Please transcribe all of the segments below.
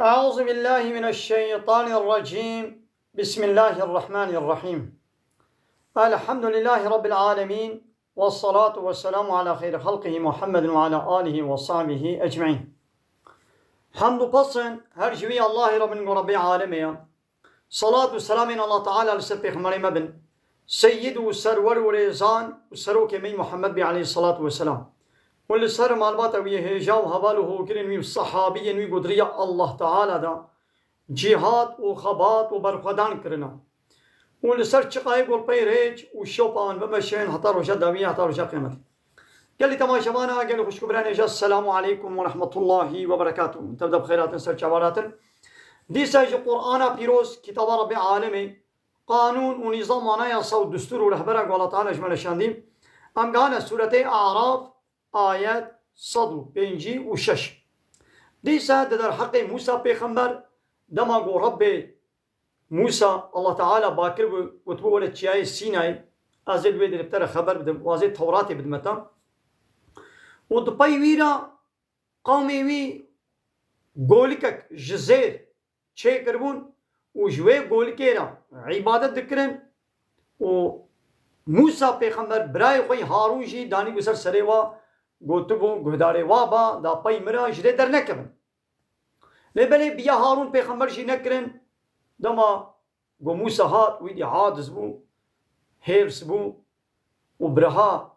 أعوذ بالله من الشيطان الرجيم. بسم الله الرحمن الرحيم. الحمد لله رب العالمين، والصلاة والسلام على خير خلقه محمد وعلى آله وصحبه أجمعين. حمد قصن her جوي الله رب رب العالمين. صلاة والسلام الله تعالى لسر پیغمبر مبن سيد وسرور وريزان وسروك مي محمد بي عليه الصلاة والسلام. واللي صار معلومات ويه جاو هواله كرين وي صحابي وي قدرية الله تعالى دا جهاد وخبات وبرخدان كرنا. واللي صار شقايق والبيرج وشوبان بمشين حتى رجع دامية حتى رجع قيامته. قال لي تماشانا قال لي خوش كبراني جا السلام عليكم ورحمة الله وبركاته. تبدأ بخيرات نسر شعبارات دي ساج القرآن بيروز كتاب رب العالمين قانون ونظام ونايا صوت دستور ورهبرك والله تعالى جمال الشاندين. أم قانا سورة أعراف آيات صدو بينجي وشش دي ساد در حق موسى پیغمبر دماغو رب موسى الله تعالى باكر وتبو ولا تشاي سيناي ازل ويد بتر خبر بدم وازي توراتي بدمتا ودبي ويرا قومي وي غولكك جزير چه کربون وجوي غولكيرا عبادت ذكرن و موسى پیغمبر براي خوي هارون جي داني بسر سريوا گوتبو گهداره وابا دا پای مرا جره در نکبن لبلی بیا هارون پیغمبر جی نکرن دما گو موسى هات ویدی عادز بو هیرس بو و برها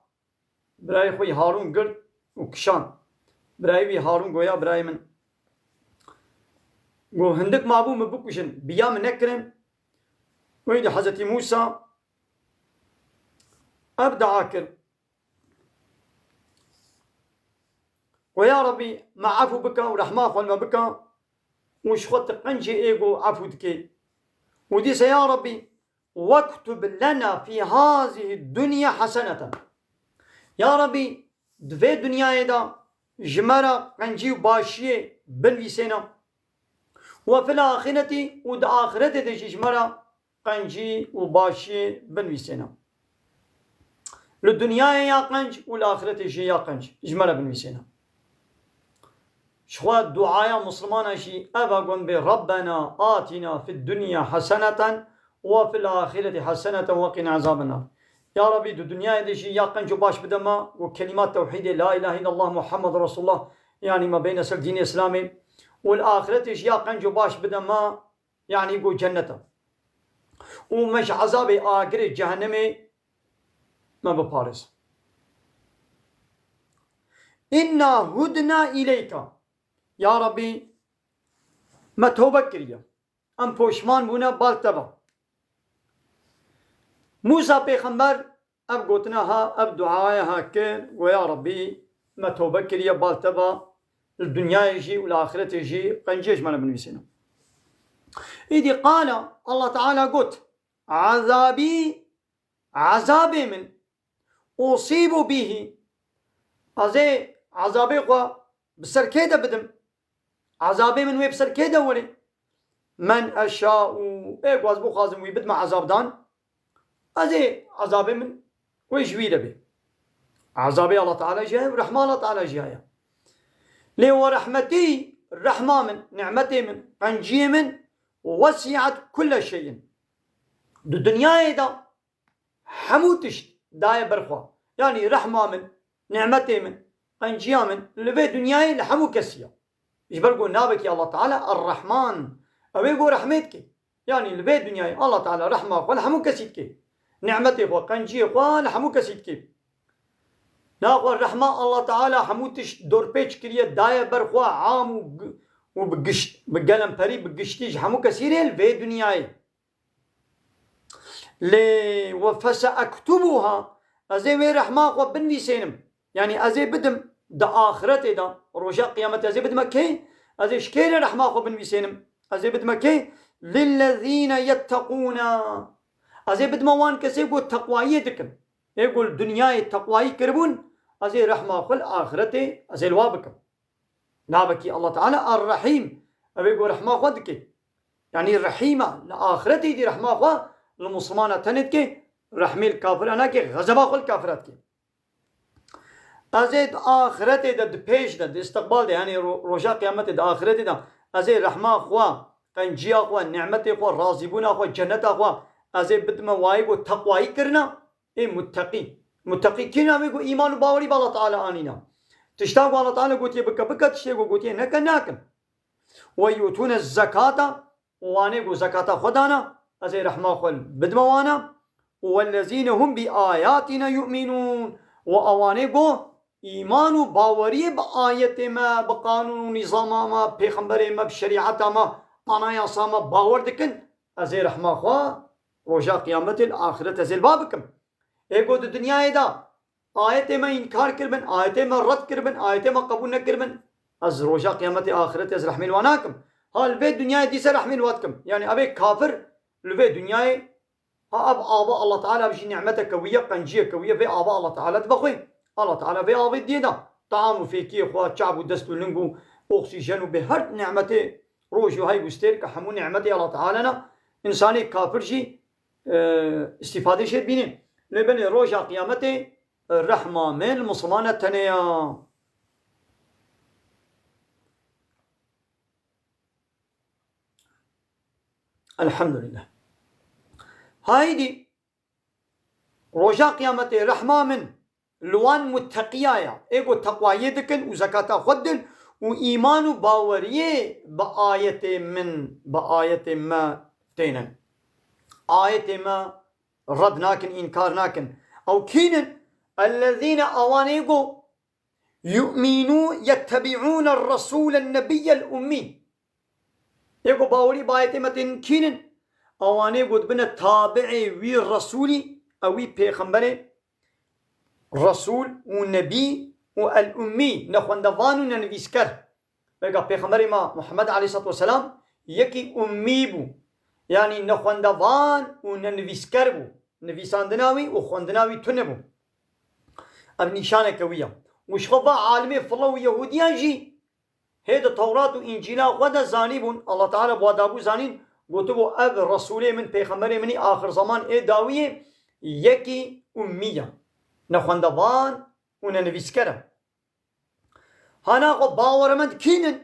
برای خوی هارون گرد و کشان برای وی هارون گویا برای من گو هندک مابو مبکشن بیا من نکرن ویدی حضرت موسى ابدعا کرد ويا ربي ما عفو بك ورحمة خلما بك وش خط قنجي ايجو عفو دكي وديس يا ربي واكتب لنا في هذه الدنيا حسنة يا ربي دفي الدنيا ايدا جمرة قنجي وباشية بنويسينا وفي الآخرة ود آخرة دي جمرة قنجي وباشية بنويسينا للدنيا يا قنج والآخرة جي يا قنج جمرة بنويسينا شخوا دعايا مسلمان شي أبا قم بربنا آتنا في الدنيا حسنة وفي الآخرة حسنة وقنا عذاب النار. يا ربي دو دنيا دي شي يقن جو باش بدما وكلمات توحيد لا إله إلا الله محمد رسول الله يعني ما بين سر دين إسلامي والآخرة شي يقن جو باش بدما يعني يقول جنة ومش عذاب آخر جهنمي ما ببارس. إنا هدنا إليك يا ربي ما توبة كريا ام پوشمان بونا بالتبا موسى پیغمبر اب قوتنا ها اب دعايا ها كن ويا ربي ما توبة كريا بالتبا الدنيا يجي والآخرة يجي قنجيش ما نبنويسينا إذ قال الله تعالى قلت عذابي من أصيب به أزي عذابي قوى بسر كيدا بدم عذابي من وي بسر كيدا ولي من أشاء إيه قواز بو خازم وي بدم عذاب دان أزي عذابي من ويجويد به عذابي الله تعالى جاي ورحمة الله تعالى جاي لي ورحمتي الرحمة من نعمتي من قنجي من وسعت كل شيء دو دنيا دا حموتش داي برخوا يعني رحمة من نعمتي من قنجي من لبي دنياي لحمو كسيا يجبر قول نابك يا الله تعالى الرحمن أو يقول رحمتك يعني لبي دنياي الله تعالى رحمة ولحمو كسيتك نعمتي وقنجي ولحمو كسيتك ناقول الرحمة الله تعالى حموتش دور بيتش كريه داية برخوا عام وبقشت بقلم بري بقشتيش حمو كسيري لبي دنياي لي وفسأكتبها أزي وي رحمة وبنوي سينم يعني أزي بدم دا آخرت دا روشا قيامت أزي بدم كي أزي شكير رحمة خو بن بيسينم أزي بدم كي للذين يتقون أزي بدم وان كسي يقول تقوائي دكن يقول دنيا تقوائي كربون أزي رحمة خو الآخرت أزي الوابكم نابكي الله تعالى الرحيم أبي يقول رحمة خو دكي يعني الرحيمة الآخرت دي رحمة خو المسلمان تنت كي رحمي الكافر أنا كي غزبا خو الكافرات كي أزيد آخرته ده پیش ده استقبال ده يعني رجاء قيامته ده آخرته ده ازي رحمة خوا قنجي خوا نعمت خوا راضيبون خوا جنت خوا ازي بدم وايب وتقوى كرنا اي متقي كنا بيقول ايمان باوري بالله تعالى انينا تشتاقوا الله تعالى قلت بك تشتاقوا قلت ناكم ويؤتون الزكاة وانيقوا زكاة خدانا ازي رحمة خوا بدم وانا والذين هم بآياتنا يؤمنون وأوانيقوا إيمان باوري بآيات ما بقانون نظام ما بيخمبر ما بشريعة ما أنا يصام باور دكن أزي رحمة خوا رجاء قيامة الآخرة تزل بابكم إيقو الدنيا دا آيات ما إنكار كربن آيات ما رد كربن آيات ما قبول نكربن از رجاء قيامة آخرة از رحمة الواناكم هال في الدنيا دي سر رحمة الواتكم يعني أبي كافر لفي الدنيا أب آباء الله تعالى بشي نعمته كوية قنجية كوية في آباء الله تعالى تبخوي الله تعالى في آباء دينا طعام في كي أخوات شعب ودستو لنقو أكسجين بهر نعمته روجو هاي بستير كحمو نعمته الله تعالى إنساني كافر شي استفادة شيء بيني لبني روجا قيامته الرحمة من المسلمانة تنيا الحمد لله هايدي رجاء قيامته رحمة من لوان متقيايا ايقو تقوى يدكن وزكاة خدن وإيمان باوريه بآية ما تينن آية ما ردناكن إنكارناكن أو كينن الذين أوانيقو يؤمنون يتبعون الرسول النبي الأمي ايقو باوري بآية ما تنكينن اواني قد بنا تابعي وي الرسولي اوي بيخمبري رسول ونبي والأمي نخوندفانو ننفيسكر بقى بيخمبري ما محمد عليه الصلاة والسلام يكي أمي بو يعني نخوندفان وننفيسكر بو نفيساندناوي وخوندناوي تنبو اب نشانة كوية وشخبا عالمي فالله ويهوديان جي هيدا توراة وإنجيلا غدا زانيبون الله تعالى بوادابو زانين قلتو اب رسولي من پیغمبر مني آخر زمان اي داوية يكي أمية نخوندوان وننويسكرم هانا قو باورمند كينن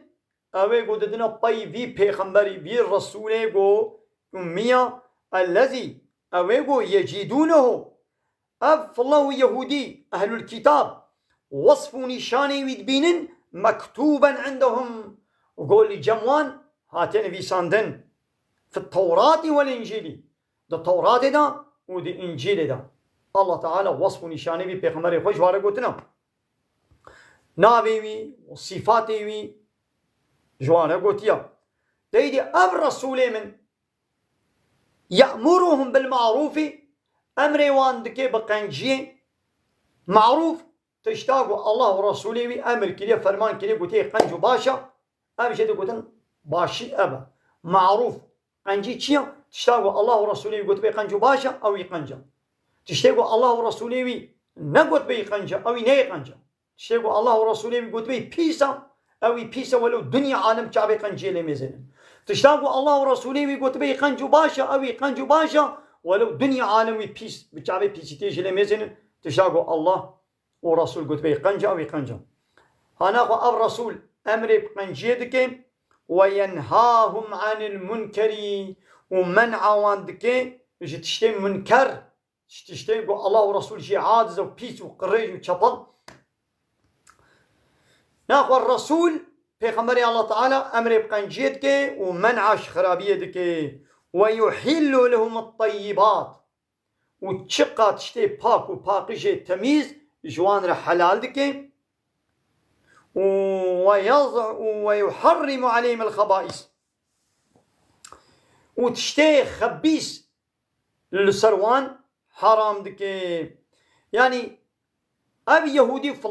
اوه قو ددنا باي في پیغمبري في رسولي قو أمية الذي اوه قو يجدونه اب فالله يهودي اهل الكتاب وصف نشاني ويدبينن مكتوبا عندهم وقول لي جموان هاتين في ساندن في التوراة والإنجيل ده التوراة ده وده الإنجيل ده الله تعالى وصف نشاني بي پیغمبر خوش واره قلتنا ناوي وي وصفاتي وي جوانه قلتيا ديدي اب رسولي من يأمرهم بالمعروف أمري وان دكي بقنجي معروف تشتاقوا الله ورسوله وي أمر كليه فرمان كليه قلتي قنجو باشا أبي شيء قلتن باشي أبا معروف قنجي تشيا تشتاقوا الله ورسوله قلت بي قنجو باشا أو يقنجا تشتاقوا الله ورسوله وي نقول بي قنجا أو ينهي قنجا تشتاقوا الله ورسوله قلت بي بيسا أو بيسا ولو دنيا عالم شعبي قنجي لميزين تشتاقوا الله ورسوله قلت بي قنجو باشا أو يقنجو باشا ولو دنيا عالم بيس بشعبي بيسي تيجي لميزين تشتاقوا الله ورسول قلت بي قنجا أو يقنجا هناخو أب رسول أمري بقنجي دكي وينهاهم عن المنكر ومنع واندكي تشتي منكر تشتي الله ورسول شي عاجز وبيس وقريج وشبل ناخو الرسول بيغمبري الله تعالى أمري بقنجي دكي ومنع خرابية دكي ويحل لهم الطيبات وتشقى تشتي باك وباقي تميز جوان حلال دكي ويحرم عليهم الخبائث وتشتي خبيث للسروان حرام دكي يعني أبي يهودي في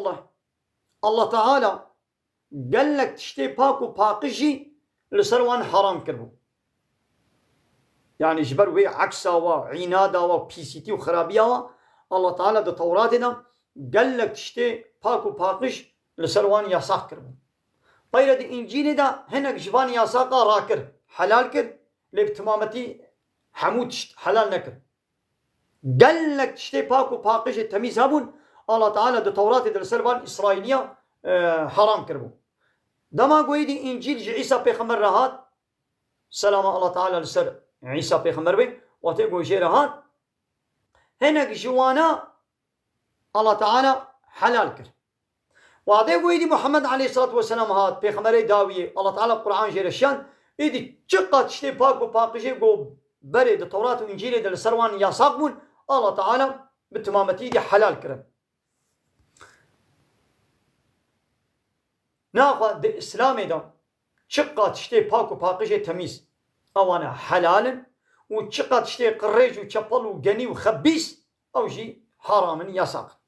الله تعالى قال لك تشتي باك وباقشي لسروان حرام كربو يعني جبر وي عكسا وعنادا وبيسيتي وخرابيا الله تعالى ده توراتنا قال لك تشتي باك وباقش لسروان ياساق كربو طيب دي إنجيل ده هناك جبان ياساقا راكر حلال كر لبتمامتي حمود حلال نكر قال لك تشتي باك وباقش التمييز هابون الله تعالى ده تورات ده لسروان إسرائيلية حرام كربو دما قويدي إنجيل عيسى بيخمر رهات سلام الله تعالى لسر عيسى بيخمر بي وتقول جيرهات هناك جوانا الله تعالى حلال كر وهذا قويدي محمد عليه الصلاة والسلام هات بيخمر داوية الله تعالى القرآن جيرشان إيدي چقا تشتي باك وباقجي قو بري التوراة وإنجيل دل سروان ياساقمون الله تعالى بالتمامتي دي حلال كرن ناخذ الإسلام ده چقا تشتي باك وباقجي تميز أوانا حلال وچقا تشتي قريج وچپل وقني وخبيس أو جي حرام ياساق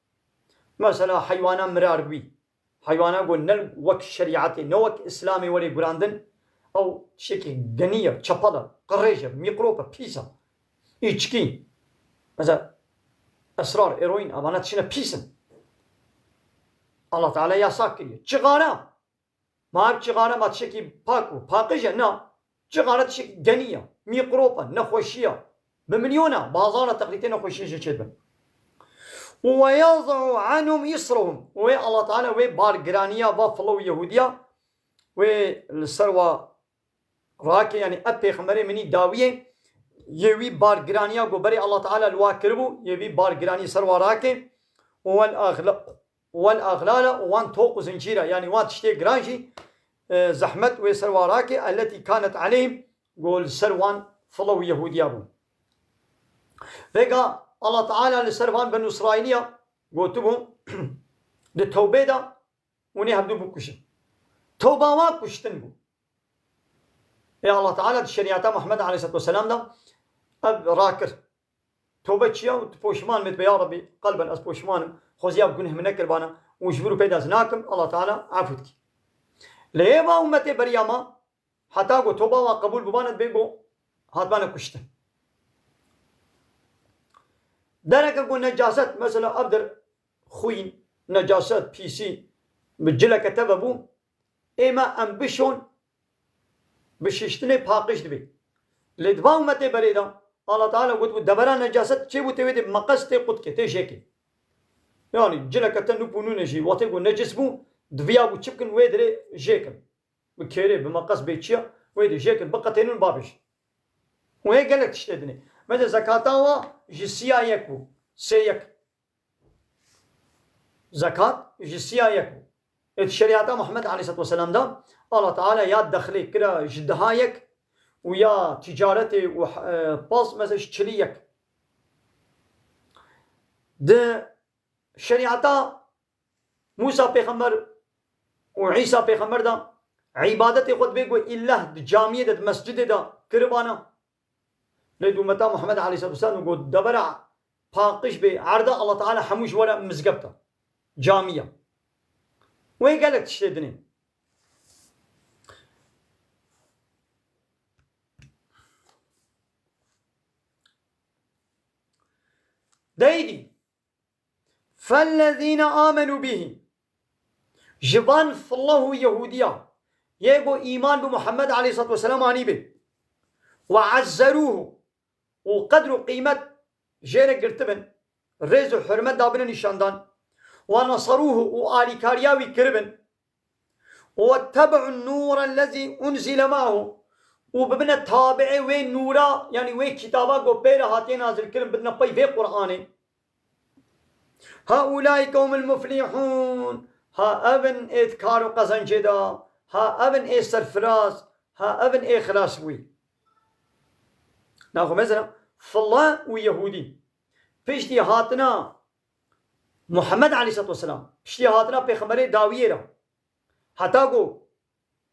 مثلا حيوانا مرار بي حيوانا قول نل وك شريعتي نوك إسلامي ولي قراندن أو شيء غنية چپل قريجة ميقروبة بيسا إيشكي مثلا أسرار إيروين أوانا تشينا بيسن الله تعالى ياساق كريه چغانا ما بچغانا ما تشكي باكو باقجة نا چغانا تشكي غنية ميقروبة نخوشية بمليونة بازارة تقليتين نخوشية جدا ويضع عنهم إصرهم الله تعالى وبارغرانيا وفلو يهودية والسروة راكي يعني أبي خمري مني داوية يوي بارغرانيا قبري الله تعالى الواكربو يوي بارغراني سروة راكي والأغلال وان توق زنجيرة يعني وان تشتي جرانجي زحمة وسروة راكي التي كانت عليهم قول سروان فلو يهودية بو فقا الله تعالى لسروان بنو إسرائيلية قلت بهم للتوبة دا وني هبدو بكشن توبة ما كشتن بو يا الله تعالى الشريعة محمد عليه الصلاة والسلام دا أب راكر توبة چيا وتبوشمان مت يا ربي قلبا أس بوشمان خوزياب جنه منك البانا وجبروا بيدا زناكم الله تعالى عافتك ليه ما أمتي برياما حتى قو توبة وقبول بباند بيقو هاتبانا كشتن درك أقول نجاسات مثلا أبدر خوين نجاسات بي سي بجلا كتبه إما أمبشون بششتني باقش دبي لدباو متى بريدا الله تعالى قلت دبرا نجاسات شيء بتويد مقص تقط كتيشكي يعني جلا كتنو بنون شيء واتقول نجس بو دبيا وشبكن ويدري جيكن بكيري بمقص بيتشيا ويدري جيكن بقى تنون بابش وهي قالت تشتدني مثل زكاة جسيا يكو سيك زكاة جسيا يكو الشريعة محمد عليه الصلاة والسلام ده الله تعالى يا دخلي كده جدهايك ويا تجارتي وباص مثل شريك ده شريعة موسى بيغمر وعيسى بيغمر ده عبادتي قد بيقول إله جامعة ده مسجد ده كربانا لدو متى محمد عليه الصلاة والسلام يقول دبرع باقش بعرضة الله تعالى حموش ولا مزقبته جامية وين قالك تشتدني دايدي فالذين آمنوا به جبان في الله يهودية يقول إيمان بمحمد عليه الصلاة والسلام عني به وعزروه وقدروا قيمة جيرك قرتبن رزو حرمت دابن نشاندان ونصروه وآلي كارياوي كربن واتبعوا النور الذي أنزل معه وببنا تابع وين نورا يعني وين كتابا قبيرا هاتين نازل كرم بدنا بي في قرآن هؤلاء هم المفلحون ها ابن اذكار قزنجدا ها ابن اي سرفراز ها ابن اي خلاصوي ناخذ مثلا فالله ويهودي بيشتي هاتنا محمد عليه الصلاة والسلام بيشتي هاتنا بيخمري داويرا حتى قو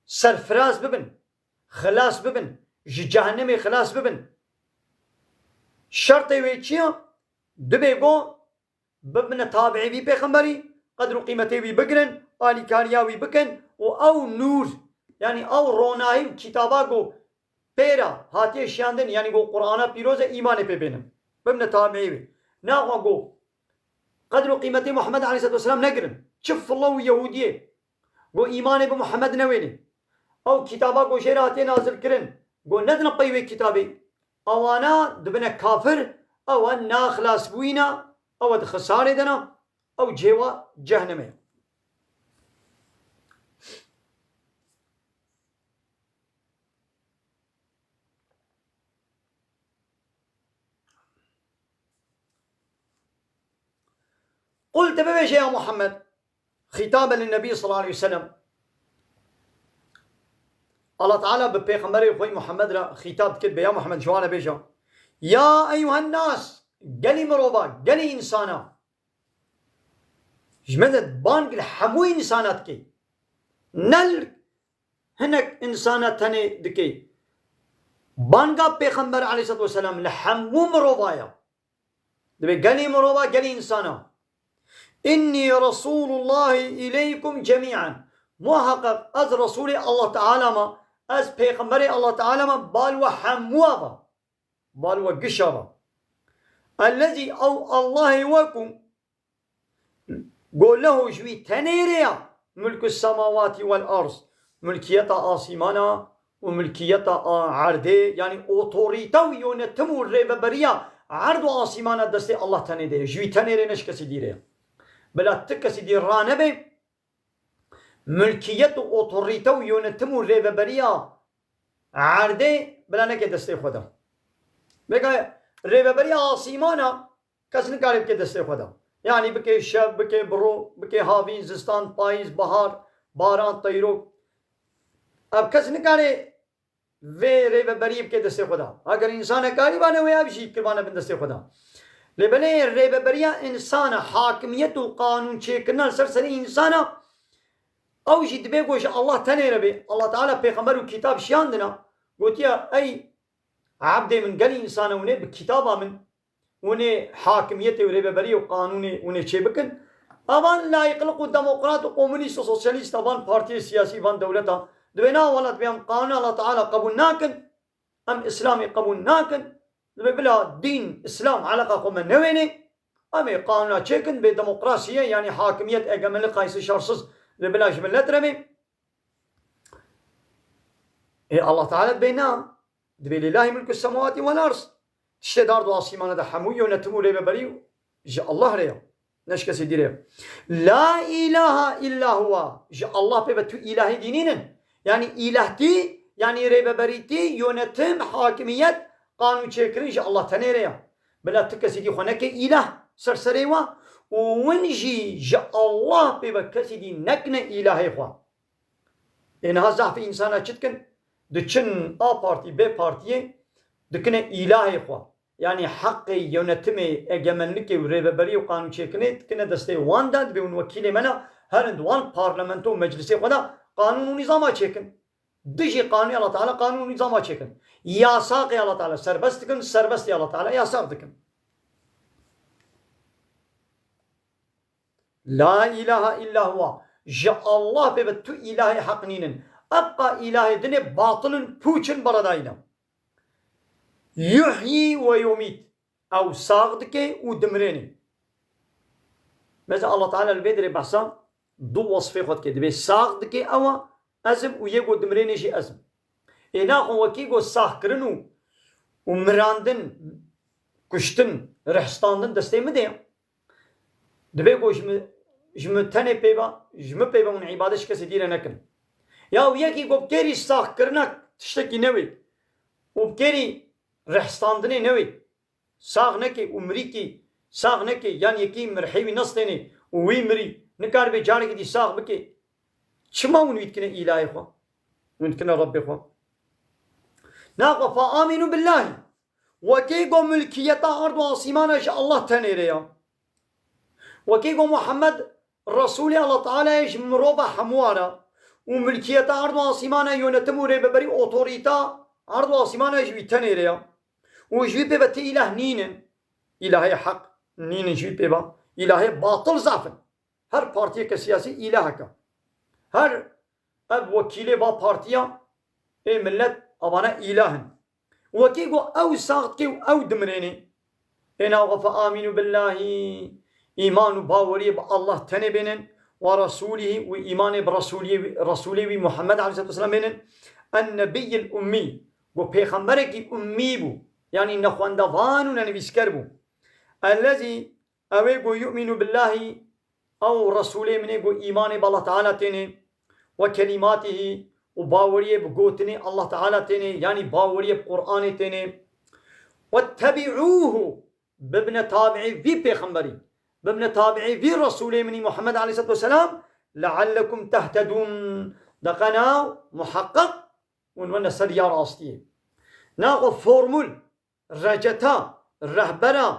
سرفراز ببن خلاص ببن جهنمي خلاص ببن شرط ويتشيا دبي قو ببن تابعي بي بيخمري قدر قيمتي بي بقرن آلي كارياوي بكن او نور يعني او روناهي كتابا قو بيرا هاتي شاندن يعني قو قرآن بيروز إيمان ببنم ببن تابعي بي ناقوا قو قدر قيمتي محمد عليه الصلاة والسلام نقرن شف الله يهودية قو إيمان بمحمد نويني او كتابا قو شيراتي نازل كرن قو ندنا قيوي كتابي اوانا دبنا كافر او ناخلاص بوينا او خساري دنا او جيوا جهنمي قلت ببيش يا محمد خطابا للنبي صلى الله عليه وسلم. الله تعالى ببيغمبري خوي محمد را خطاب كتب يا محمد شوانا بيجا يا أيها الناس قالي مروبا قالي إنسانا جمدت بانك الحمو إنسانات كي نل هناك إنسانات هني دكي بانقا بيغمبر عليه الصلاة والسلام لحمو مروبايا دبي قالي مروبا قالي إنسانا إني رسول الله إليكم جميعا محقق از رسول الله تعالى ما از پیغمبر الله تعالى ما بالوا حموا بالوا قشرا الذي او الله وكم قول له جوي تنيريا ملك السماوات والأرض ملكية آسمانا وملكية عرضه يعني اوتوريتا ويونتمو الريببريا عرض آسمانا دستي الله تنيريا جوي تنيريا نش كسي ديريا بلا تكسي دير رانبه ملكيت و اوتوريتا و يونتمو ريببريا عرضه بلا نكي دستي خدا بقى ريببريا آسمانا کس نکاره بکه دسته خدا یعنی بکه شب بکه برو بکه هاوین زستان پاییز بهار باران طیرو اب کس نکاره وی ريببري بکه دسته خدا اگر انسان کاری بانه ویا بشی کربانه بن دسته خدا لبنه ريببريا انسان حاکمیت و قانون چیکنن سرسری انسان او جد بيقوش الله تاني ربي الله تعالى بيغمبر وكتاب شياندنا قلت يا اي عبد من قال انسان وني بكتابه من وني حاكميته وريببري وقانوني وني شي بكن ابان لا يقلقوا ديمقراط وكومونيست وسوسياليست ابان بارتي سياسي بان دولتها دبنا ولد بهم قانون الله تعالى قبول ناكن ام اسلامي قبول ناكن بلا دين اسلام علاقه قوم نويني ام قانون تشيكن بديمقراطيه يعني حاكميه اجمل قيس شرصز بلاش ملت رمي إيه الله تعالى بينا دبي لله ملك السماوات والأرض تشتدار دو آسيمان دا حموي ونتمو ريبا بريو جاء الله ريا نشكا سيدي ريا لا إله إلا هو جاء الله بيبتو إله دينين يعني إلهتي يعني ريبا بريتي يونتم حاكمية قانون شكرين جاء الله تاني ريا بلا تكا سيدي خونك إله سرسريوا ونجي جاء الله ببكسدي نكنا إلهي خوا إنها زعف إنسانا چتكن دچن آ بارتي ب بارتي دكنا إلهي خوا يعني حق يونتمي اجمنلك وريببري وقانون شكني كنا دستي وان داد بون وكيل منا هرند وان بارلمانتو مجلسي خدا قانون ونظام شكن دجي قانون الله تعالى قانون ونظام شكن يا ساقي الله تعالى سربستكن سربستي الله تعالى يا ساقدكن لا إله إلا هو جاء الله ببتو إلهي حقنين أبقى إلهي دني باطل بوچن بردائنا يحيي ويميت أو ساغدك ودمريني مثلا الله تعالى البدر بحثا دو وصفه خود كده بي ساغدك أو أزم ويقو دمريني شي أزم إنا هو كيقو ساغ كرنو ومراندن كشتن رحستاندن دستي مدين دبيقو جمتني بيبا جم بيبا من عبادش كسي دير نكن يا وياكي بكيري ساخ كرنك تشتكي نوي وبكيري رحستاندني نوي ساغ نكي ومريكي ساغ نكي يعني يكي مرحيوي نصتني ووي مري نكار بجارك دي ساغ بكي شما ونويت كنا إلهي خوا ونويت كنا ربي خوا ناقا فآمنوا بالله وكيقو ملكيتا أرض وعصيمانا شاء الله تنيريا وكيقو محمد رسول الله تعالى يجمروبا حموانا وملكية أرض وعصيمانا يونتمو ريببري أوتوريتا أرض وعصيمانا يجوي تنيريا ويجوي بيبا إله نين إلهي حق نين يجوي بيبا إلهي باطل زعفن هر بارتية كسياسي إلهك هر أب وكيلي با بارتية إيه ملت أبانا إلهن وكيقو أو ساقتكي أو دمريني إنا وفا آمنوا بالله إيمان باوري بالله تنبين ورسوله وإيمان برسوله محمد عليه الصلاة والسلام بين النبي الأمي وبيغمبرك أمي بو يعني نخوان دفان ونبيسكر بو الذي أويقو يؤمن بالله أو رسوله من يقو إيمان بالله تعالى تيني وكلماته وباوري بقوتني الله تعالى تيني يعني باوري بقرآن تيني واتبعوه بابن تابعي في بيغمبري ببن تابعي في رسول مني محمد عليه الصلاة والسلام لعلكم تهتدون دقنا محقق ونونا سريا راستيه ناخذ فورمول رجتا الرهبرة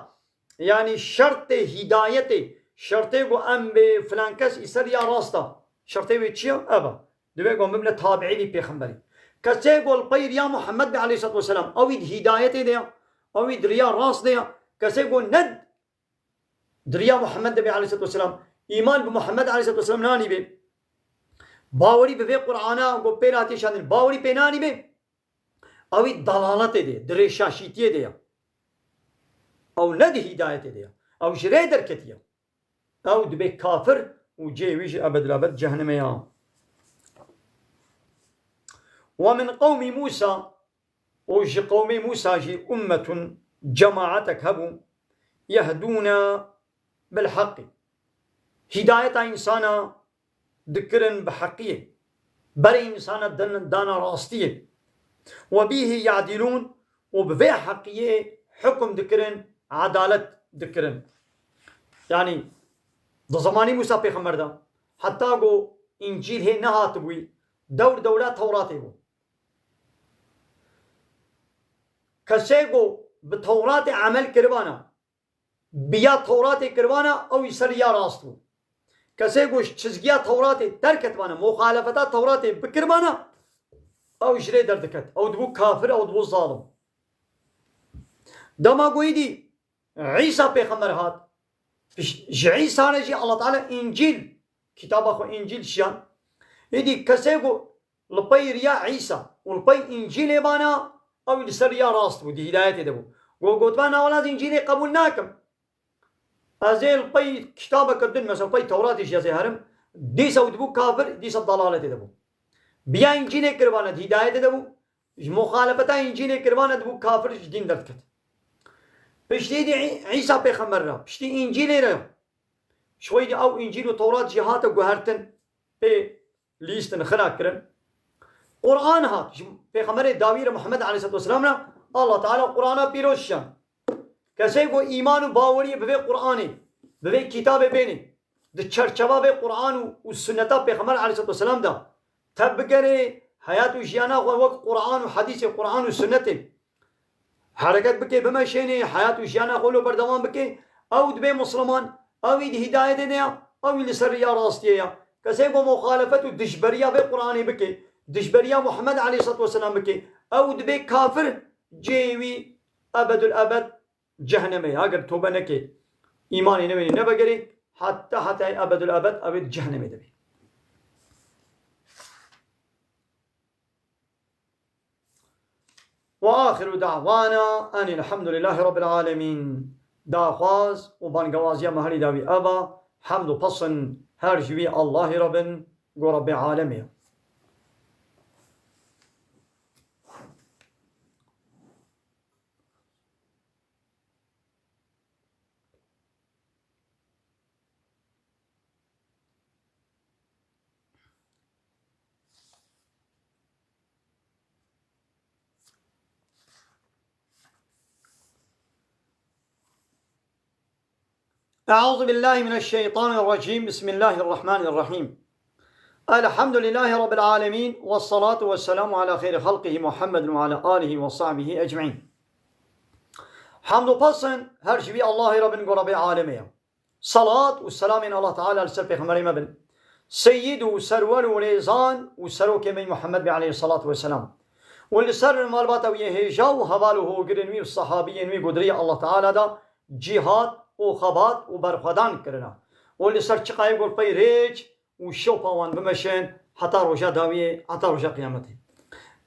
يعني شرط هدايته شرطي قو ام بفلان كس يسريا راستا شرطي ويتشيا ابا دبي قوم ببن تابعي في بيخمبري كسي قول الطير يا محمد عليه الصلاة والسلام او هدايته ديا او دريا راس ديا كسي قول ند دريا محمد عليه الصلاة والسلام ايمان بمحمد عليه الصلاة والسلام ناني بي باوري بفي قرآنا قو بيراتي شان باوري بيناني بي او دلالته دي دريشاشيتيه ديا او ند هدايته ديا او جري دركتيا او دبي كافر وجيويش ابد الابد جهنم يا ومن قوم موسى وجي قوم موسى جي أمة جماعتك هبو يهدون بالحق هداية إنسانا ذكرن بحقية بري إنسانا دانا راستية وبيه يعدلون وبفي حقية حكم ذكرن عدالة ذكرن يعني ده زماني موسى بيخمر ده حتى قو إنجيل هي نهات بوي دور دولات توراتي بو كسيقو بتورات عمل كربانا بيا تورات كربانا او يسريا راستو كسيقو چزگيا تورات تركت بانا مخالفتات تورات بكربانا او يشري دردكت او دبو كافر او دبو ظالم دما قويدي عيسى بيخمر هات عيسى نجي الله تعالى انجيل كتاب اخو انجيل شان يدي كسيقو لبي ريا عيسى ولبي انجيل بانا او يسريا راست ودي هدايته دبو قوت بانا ولا انجيل قبول ناكم ازيل بي كتابك الدين مثلا بي توراتي يا زهرم دي سود بو كافر دي سب ضلاله دبو بيا انجيل كربانه هدايته دبو مخالفته انجيل كربانه دبو كافر دين درتكت بشتي عيسى بيغمبر را بشتي انجيل را شوي او انجيل وتورات جهات وهرتن بي ليستن خلاكرن قرآن هات پیغمبر داویر محمد علیه السلام الله تعالى قرآن پیروشان کسی کو ایمان و باوری به قرآنی به کتاب بینی ده چرچبه به قرآن و سنت پیغمبر علیه السلام ده تبگره حیات و جیانا و قرآن و حدیث قرآن و سنت حرکت بکه بمشینی حیات و جیانا قولو بردوام بکه او ده مسلمان او ده هدایت ده او لسر یا راستیه کسی کو مخالفت و دشبریه به قرآنی بکه دشبريا محمد عليه الصلاة والسلام بكي أو دبي كافر جيوي أبد الأبد جهنمي أقر توبة نكي إيماني نبي نبقري حتى أبد الأبد أبد جهنمي دبي وآخر دعوانا أن الحمد لله رب العالمين داخواز وبانقوازيا مهري داوي أبا حمد بصن هرجوي الله رب ورب عالمي أعوذ بالله من الشيطان الرجيم بسم الله الرحمن الرحيم الحمد لله رب العالمين والصلاة والسلام على خير خلقه محمد وعلى آله وصحبه أجمعين حمد وبصن هرشبي الله رب ورب العالمين صلاة والسلام من الله تعالى لسر پیغمبر مبن سيد وسرور وريزان وسرو كمي محمد عليه الصلاة والسلام والسر المالبات ويهيجا وهواله قرنوي والصحابيين وقدرية الله تعالى دا جهاد و خبات و برخدان کرنا و لسر چقای گل پی ریج و شو پاوان بمشن حتی روشا داویه حتی روشا قیامته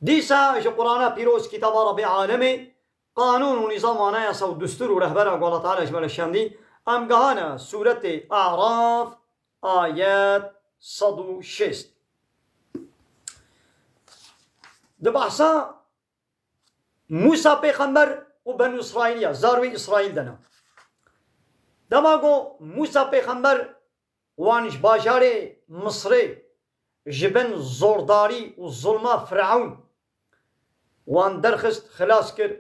دیسا اش قرآن پیروز کتاب رب عالمی قانون و نظام آنایا سو دستور و رهبره و الله تعالی اجمال الشمدی امگهانا سورت اعراف آیات 106 ده بحثا موسى پیغمبر و بنو اسرائیل زاروی اسرائیل دنا دماغو موسى پیغمبر وانش باجار مصر جبن زورداري و ظلمة فرعون وان درخست خلاص كر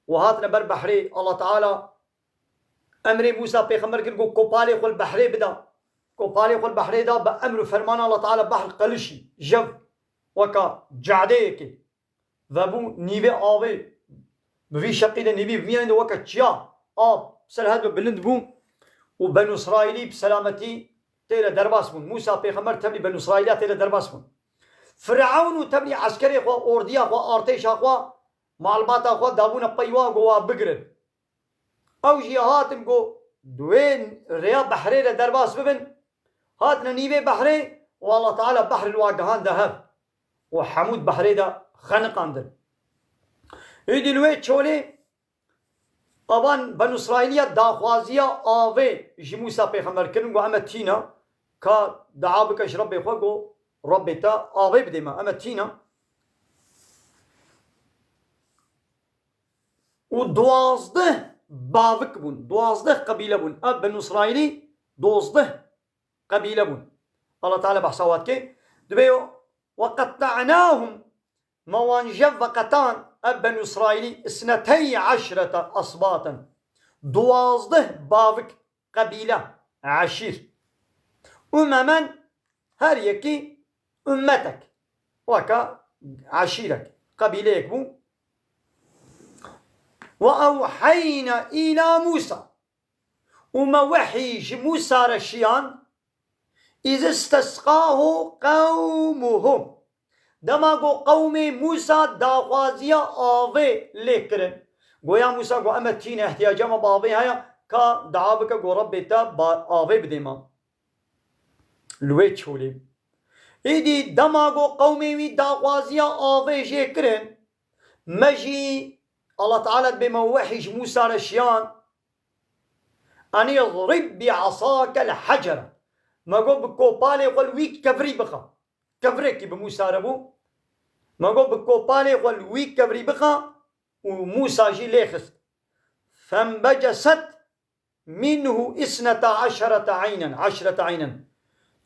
وهاتنا بر بحري الله تعالى أمر موسى بيغمبر كرقو كوبالي خو البحري بدا كوبالي خو البحري دا بأمر فرمان الله تعالى بحر قلشي جف وكا جعديكي ذابو نيبي آوي بفي شقيدة نيبي بمين وكا تشيا سر هاد بلند بون وبنو إسرائيلي بسلامتي تيلا درباس بون موسى بيغمبر تبلي بنو إسرائيلي تيلا درباس بون فرعون تبلي عسكري خو أورديا خو أرتيش خو معلومات خو دابون قيوا قوا بقرن او جي هاتم قو دوين ريا بحري درباس ببن هاتنا نيبي بحري والله تعالى بحر الواقهان دهب وحمود بحري دا خنقان در ايدي لوي چولي طبعا بنو اسرائيلية داخوازية آوي جي موسى بيخمر كرن قو اما تينا كا دعابكش ربي خوكو ربي تا آوي بديما اما تينا ودوازده باوك بون دوازده قبيلة بون اب بنو اسرائيلي دوازده قبيلة بون الله تعالى بحصوات كي دبيو وقطعناهم موانجف وقتان اب بنو اسرائيلي 12 أصباطا دوازده باوك قبيلة عشير أمما هر يكي أمتك وكا عشيرك قبيلة بون وأوحينا إلى موسى وما وحي موسى رشيان إذا استسقاه قومه دماغو قوم موسى داغوازيا آوي لكرن قويا موسى قو أما تين احتياجا ما بابي هيا كا دعابك قو ربي تا آوي بديما لوي تشولي إيدي دماغو قومي داغوازيا آوي جيكرن مجي الله تعالى بموحش موسى رشيان أن يضرب بعصاك الحجر ما قول بكوبالي قول ويك كفري بخا كفريكي بموسى ربو ما قول بكوبالي قول ويك كفري بخا وموسى جي ليخست فانبجست منه 12 عينا 10 عينا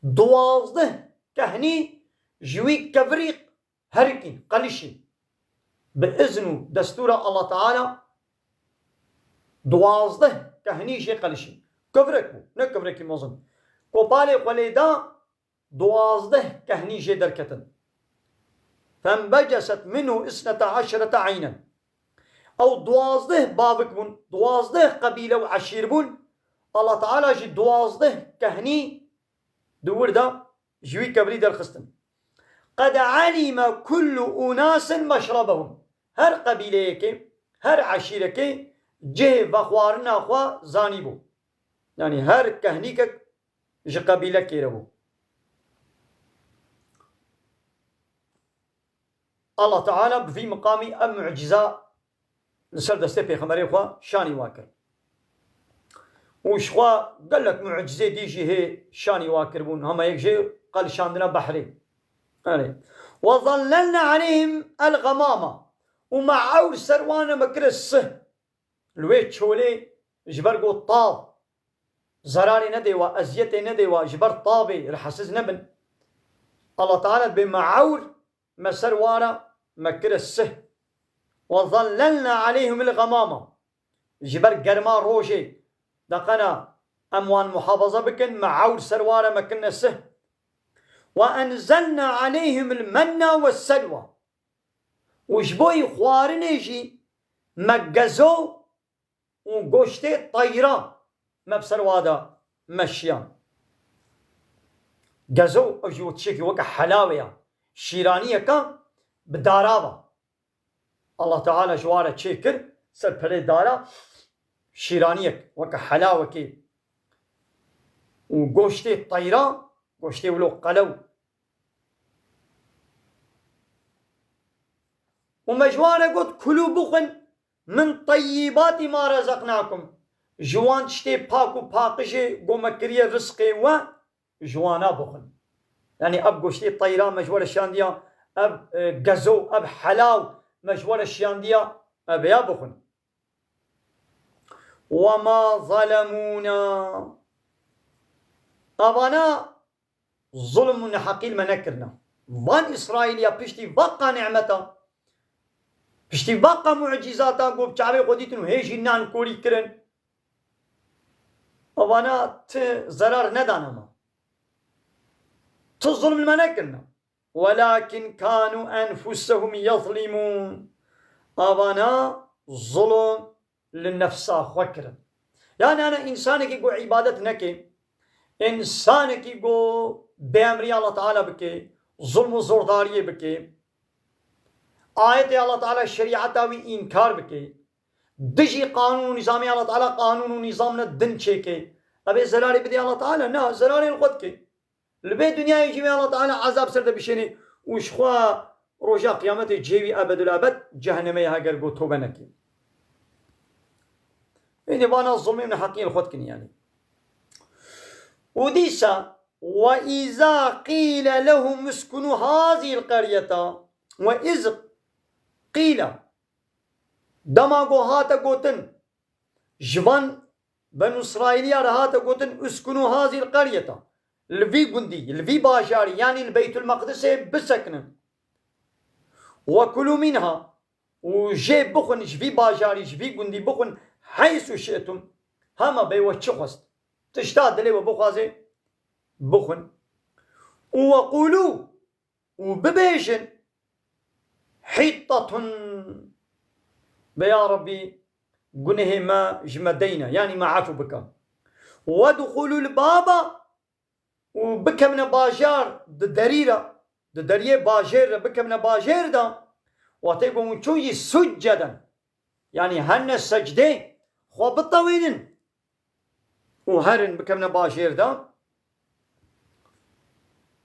دوازده كهني جويك كفريق هركي قلشي بإذن دستور الله تعالى دوازده كهني شيء قلشي كفركو نكفركي مظن كوبالي وليدا دوازده كهني شيء دركتن فانبجست منه 12 عينا او دوازده بابك بون دوازده قبيلة وعشير بون الله تعالى جي دوازده كهني دور دا جوي كبري در خستن قد علم كل أناس مشربهم هر قبيله كي هر عشيره كي جه بخوارنا خوا زاني بو يعني هر كهنيك جه قبيله كي ربو الله تعالى في مقامي ام معجزه نسر دسته پیغمبري خوا شاني واكر وش خوا قال لك معجزه دي جي هي شاني واكر بون هم يجي قال شاندنا بحري يعني وظللنا عليهم الغمامه ومع عور سروانه مكر السه الويت شولي جبر قو طاب زراري نديوا ازيتي نديوا جبر طابي رحسز نبن الله تعالى بمعور مسروانه مكر السه وظللنا عليهم الغمامه جبر قرما روجي دقنا اموان محافظه بكن مع عور سروانه مكرنا السه وانزلنا عليهم المن والسلوى وشبوي خوارنيجي مجزو وقشتي طيرة مبسر وادا مشيان جزو أجو تشيكي وكا حلاوية شيرانية كان بدارابا الله تعالى جوارة تشيكر سر بلي دارا شيرانية وكا حلاوة كي وقشتي طيرة قشتي ولو قلو ومجوانا قلت كلوا بخن من طيبات ما رزقناكم جوان تشتي باكو باقشي قوم كريه رزقي و جوانا بخن يعني اب قشتي طيران مجوال الشاندية اب قزو اب حلاو مجوال الشاندية اب يا بخن وما ظلمونا ابانا ظلم حقيل ما نكرنا بان اسرائيل يا بشتي بقى نعمتا بشتي بقى معجزاتا قوب شعبي قديتنو هيجي نان كوري كرن أوانا زرار ندانما تظلم المنكرنا ولكن كانوا أنفسهم يظلمون أوانا ظلم للنفس خوكرا يعني أنا إنسانك يقول عبادت نكي إنسانك يقول بأمري الله تعالى بكي ظلم وزورداري بكي آيات الله تعالى الشريعة إنكار بكي دجي قانون نظامي الله تعالى قانون نظامنا الدن چيكي أبي زراري بدي الله تعالى نا زراري الخد كي لبي دنيا يجي الله تعالى عذاب سرد بشيني وشخوا رجاء قيامته جيوي أبد الأبد جهنمي هاگر قو توبة نكي إذا بانا الظلمي من حقين الخد كني يعني وديسا وإذا قيل لهم اسكنوا هذه القرية وإذ قيل دماغو هاتا قوتن جوان بنو إسرائيلية هاتا قوتن اسكنوا هذه القرية الفي قندي الفي باشاري يعني البيت المقدس بسكن وكلوا منها وجيب بخن جفي باشاري جفي قندي بخن حيث شئتم هما بيوتش خست تشتاد لي وبخازي بخن وقولوا وببيشن حطة بيا ربي قنه ما جمدينا يعني ما عفو بك ودخلوا البابا وبك من باجار دريه باجر بك من باجر دا وتيقوم تشوي سجدا يعني هن السجده خو بالطويل وهرن بك من باجر دا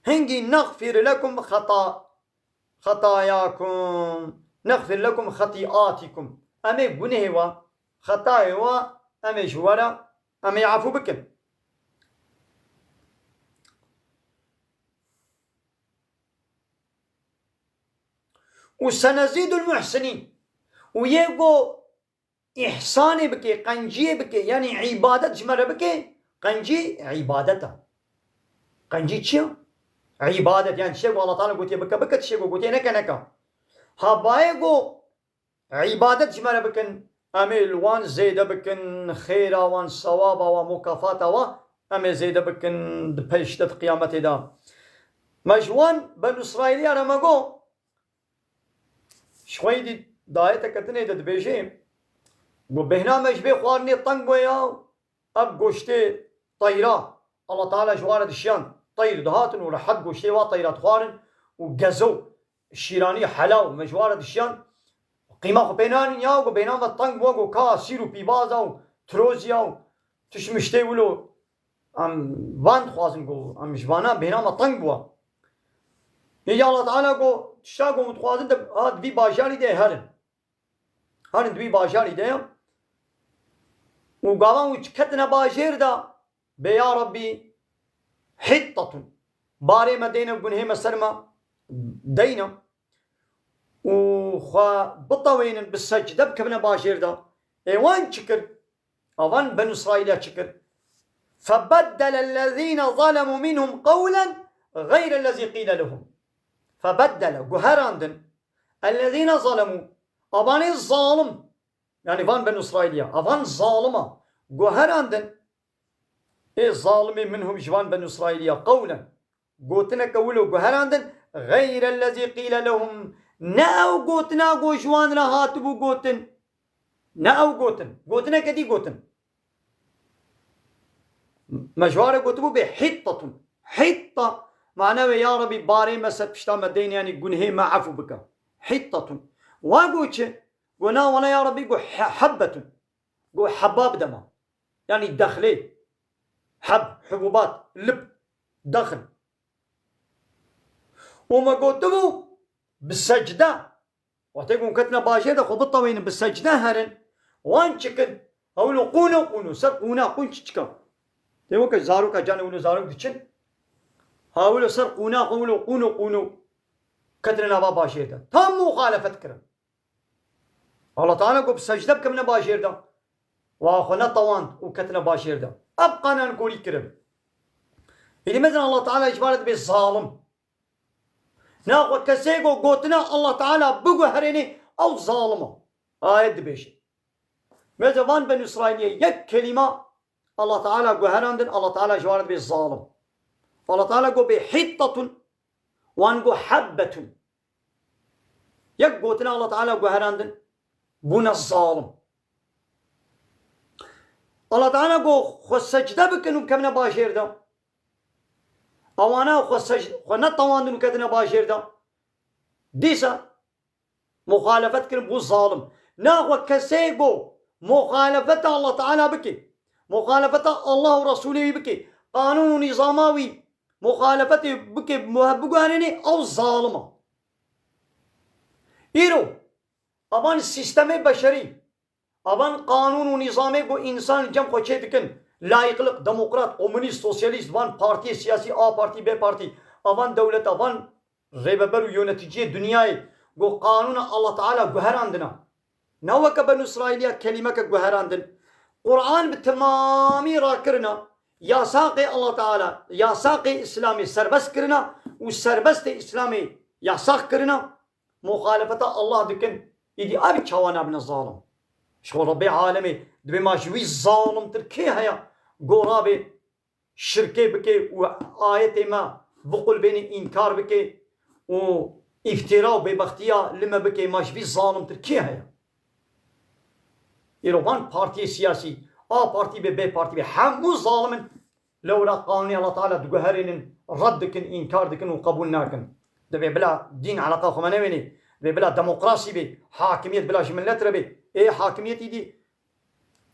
هنجي نغفر لكم خطاياكم نغفر لكم خطيئاتكم أمي قنه و خطايا و أمي جوارا أمي عفو بكم وسنزيد المحسنين ويقو إحساني بكي قنجي بكي يعني عبادة جمرة بكي قنجي عبادته قنجي تشيو عبادة يعني شيء والله تعالى قلت بك بك تشيء قلت نكا هبايقو عبادة جمرة بكن أمي وان زيادة بكن خيرا وان صوابا ومكافاتا و أمي زيادة بكن بيشتت قيامتي دا مجوان بنو إسرائيلي أنا مقو شوي دي دايتا كتني دد بيجيم وبهنا مجبي خوارني طنقو يا أب قوشتي طيرا الله تعالى جوارد الشيان طير دهاتن ولحد قوشتي وطيرات خوارن وقزو الشيراني حلاو مجوارد الشيان قيمة خو بينان ياو بينان الطنق وقو كا سيرو بيبازاو تروزياو تشمشتي ولو ام باند خوازن قو ام جوانا بينان الطنق وا يجي الله تعالى قو تشاقو متخوازن دب هاد بي باجاري دي هرن دبي باجاري دي وقالان وچكتنا باجير دا بيا ربي حطة باري مدينة قنهي مسرما دينا وخا بطوين بالسجدة بكبنا باجير دا ايوان شكر اوان بنو اسرائيل شكر فبدل الذين ظلموا منهم قولا غير الذي قيل لهم فبدل قهراندن الذين ظلموا اوان الظالم يعني فان بنو اسرائيل اوان ظالمة قهراندن اي ظالمي منهم جوان بنو اسرائيل قولا قوتنا قولوا قهراندن غير الذي قيل لهم ناو قوتنا قو جوان رهاتبو قوتن ناو قوتنا كدي قوتن مجوار قوتبو بحطة حطة معناه يا ربي باري مسد بشتا مدين يعني قنهي ما عفو بك حطة واقوتش قنا ولا يا ربي قو حبة قو حباب دما يعني دخلي حبوبات لب دخل وما قوتبو بالسجدة وتقوم كتنا باشيدة خو بالطوين بالسجدة هرن وان شكل هولو قونو سر قونا قون شكا تيمو كزارو كجانا ولو زارو ديشن هولو سر قونا قونو كتنا با باشيدة تم مخالفة كرم الله تعالى قو بالسجدة بكمنا باشيدة واخونا طوان وكتنا باشيدة ابقانا نقولي كرم إذا مثلا الله تعالى اجبارت بالظالم ناخذ كسيغو قوتنا الله تعالى بقو هريني او ظالمه آية بيشي ماذا فان بني إسرائيل يك كلمة الله تعالى قهراندن الله تعالى جوارد بالظالم الله تعالى قو بحطة وانقو حبة يقوتنا الله تعالى قهراندن بنا الظالم الله تعالى قو خو سجدة بكنو كمنا باشير دا اوانا خو نتواندن كتنا باشير دا ديسا مخالفت كن بو الظالم ناخو كسيقو مخالفت الله تعالى بكي مخالفت الله ورسوله بكي قانون نظاماوي مخالفت بكي مهبقانيني او الظالمة ايرو ابان السيستم بشري ابان قانون ونظامي بو انسان جم خوشي دكن لايقلق ديمقراط كومونيست سوسياليست وان بارتي سياسي ا بارتي بي بارتي ابان دولت ابان ريببر يونتيجي دنياي جو قانون الله تعالى قهراندنا نوك بنو اسرائيليا كلمه قهراندن قرآن بتمامي راكرنا يا ساقي الله تعالى يا ساقي اسلامي سربس كرنا وسربست اسلامي يا ساق كرنا مخالفة الله دكن يدي ابي تشوانا ابن الظالم شو ربي عالمي دبي ما شوي الظالم تركي هيا قرابي شركي بكي وآيتي ما بقول بين انكار بكي وافتراء ببختيا لما بكي ما شوي الظالم تركي هيا يروان بارتي سياسي بارتي بي بارتي بي حمو ظالم لولا قانون الله تعالى دقهرين ردكن انكاردكن وقبولناكن دبي بلا دين علاقه خمانويني دبي بلا ديمقراطي بي حاكميه بلا جملت ربي ايه حاكميه دي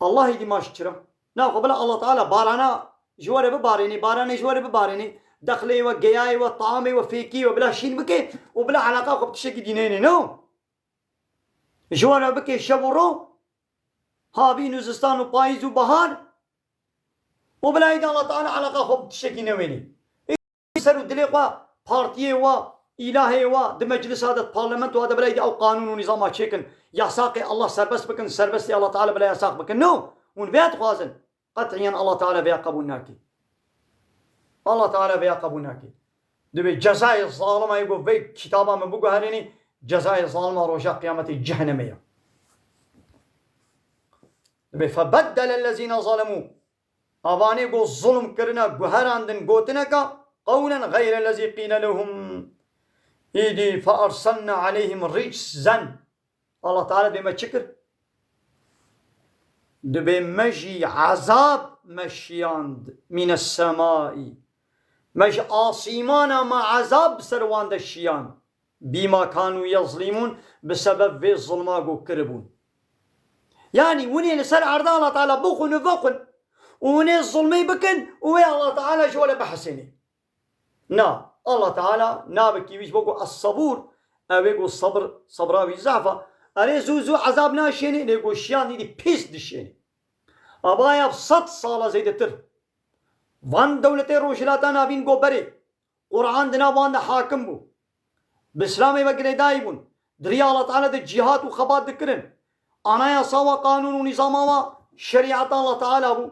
الله يدي ماشترا ناخو بلا الله تعالى بارانا جواره بباريني بارانا جواره بباريني دخلي وجياي وطعامي وفيكي وبلا شين بكي وبلا علاقه بتشكي دينيني نو جواره بكي شبورو هابي نوزستان وبايز وبهار وبلايد الله تعالى علاقه خب تشكي نويني يسروا دليقوا بارتيه و الهي و مجلس هذا البرلمان وهذا بلايد او قانون ونظام تشيكن يساقي الله سربس بكن سربس الله تعالى بلا يساق بكن نو ونبيت خوازن قطعيا الله تعالى بيا قبولناكي الله تعالى بيا قبولناكي دبي جزاء الظالم يقول في كتابه من بوغو هريني جزاء الظالم رجاء قيامه الجهنميه فبدل الذين ظلموا أباني قو الظلم كرنا قهراندن قوتنكا قولا غير الذي قيل لهم إيدي فأرسلنا عليهم رجزا الله تعالى بما تشكر دبي مجي عذاب مشياند من السماء مجي آسيمانا مع عذاب سرواند الشيان بما كانوا يظلمون بسبب في الظلما قو كربون يعني وني لسر عرض الله تعالى بوخن وفوقن وني الظلمي بكن ويا الله تعالى جوله بحسني نا الله تعالى نابكي ويش بقول الصبور أبيقول الصبر صبراوي زعفة أري زوزو عذاب ناشيني نيقول شيان دي بيس دشيني أبايا بصد صالة زيد التر وان دولتي روشلاتا نابين قو بري قرآن دنا وان حاكم بو بإسلامي بقري دايبون دريا الله تعالى دي جهاد وخبات دكرن أنا يا سوا قانون ونظام شريعة الله تعالى بو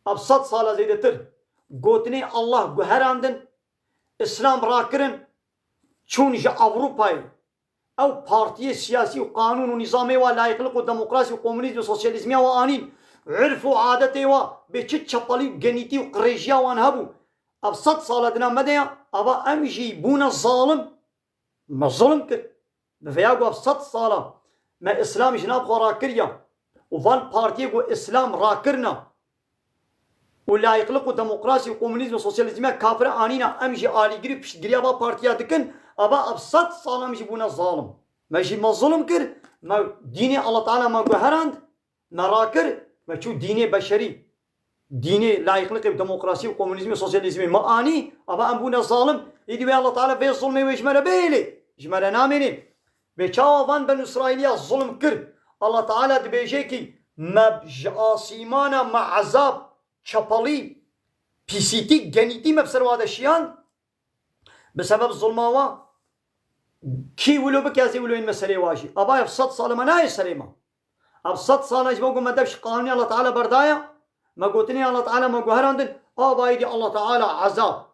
أبسط صالة زيد تر قوتني الله قهراندن إسلام راكرن چون جا أوروباي أو بارتي سياسي وقانون ونظامي ولا يخلق ديمقراطي وكومونيزم وسوسياليزم وآنين عرفوا عادتي و بيتش شبالي وجنيتي وقريجيا وانهبو أبسط صالة دنا مديا أبا أمجي بونا الظالم ما ظلم كر بفياقو أبسط صالة ما إسلام جناب خو راكريا وفان بارتي قو إسلام راكرنا ولا يخلقوا ديمقراطي وكومونيزم وسوسياليزم كافر آنينا أمجي آلي قريب بشتقريا با بارتيا دكن أبا أبسط صالة مجي بونا الظالم ماجي ما ظلم كر ما ديني الله تعالى ما قهراند ما راكر ما شو ديني بشري ديني لا يخلق ديمقراطي وكومونيزم وسوسياليزم ما آني أبا أم بونا الظالم يدي الله تعالى في الظلم ويجمر بيلي جمر نامني بچاوان بن اسرائيليا ظلم كر الله تعالى دبيجيكي مبجاسيمانا مع عذاب چپالي بيسيتي جنيتي مبسر وادا شيان بسبب ظلماوا كي ولو بكازي ولو ان مسألة واجي ابا يفصد صالة مناي سليمة ابصد صالة جبوكو مدبش قانوني الله تعالى بردايا ما قوتني الله تعالى ما قهراندن ابا يدي الله تعالى عذاب